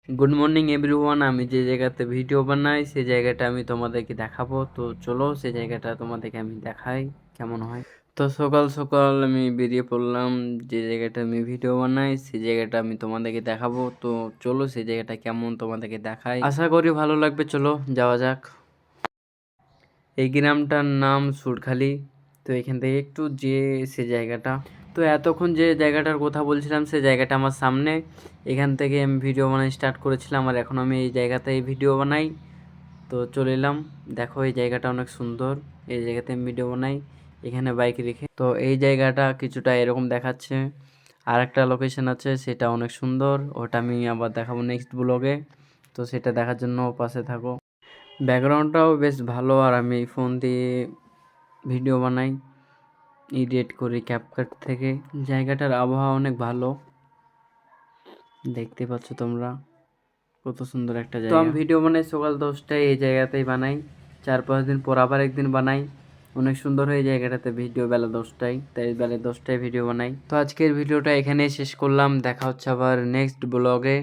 Good morning everyone. আমি যে জায়গাতে ভিডিও বানাই সেই জায়গাটা আমি তোমাদেরকে দেখাবো। তো চলো সেই জায়গাটা তোমাদেরকে আমি দেখাই কেমন হয়। তো সকাল সকাল আমি বেরিয়ে পড়লাম, যে জায়গাটা আমি ভিডিও বানাই সেই জায়গাটা আমি তোমাদেরকে দেখাবো। তো চলো সেই জায়গাটা কেমন তোমাদেরকে দেখাই, আশা করি ভালো লাগবে। চলো যাওয়া যাক। এই গ্রামটার নাম সুরখালি। তো এখান থেকে একটু যে সে জায়গাটা, তো এতক্ষণ যে জায়গাটার কথা বলছিলাম সে জায়গাটা আমার সামনে। এখান থেকে আমি ভিডিও বানাই স্টার্ট করেছিলাম, আর এখন আমি এই জায়গাতেই ভিডিও বানাই। তো চলে এলাম, দেখো এই জায়গাটা অনেক সুন্দর। এই জায়গাতে আমি ভিডিও বানাই এখানে বাইক রেখে। তো এই জায়গাটা কিছুটা এরকম দেখাচ্ছে। আর একটা লোকেশন আছে, সেটা অনেক সুন্দর, ওটা আমি আবার দেখাবো নেক্সট ব্লগে। তো সেটা দেখার জন্য পাশে থাকো। ব্যাকগ্রাউন্ডটাও বেশ ভালো, আর আমি এই ফোন দিয়ে ভিডিও বানাই এডিট করি ক্যাপকাট থেকে। জায়গাটার আবহাওয়া অনেক ভালো, দেখতে পাচ্ছ তোমরা কত সুন্দর একটা জায়গা। তো আমি ভিডিও বানাই সকাল 10টায়, এই জায়গাতেই বানাই। 4-5 দিন পর আবার একদিন বানাই, অনেক সুন্দর হয় জায়গাটাতে ভিডিও বেলা 10টায়, তাই বেলা 10টায় ভিডিও বানাই। তো আজকের ভিডিওটা এখানেই শেষ করলাম, দেখা হচ্ছে আবার নেক্সট ব্লগে।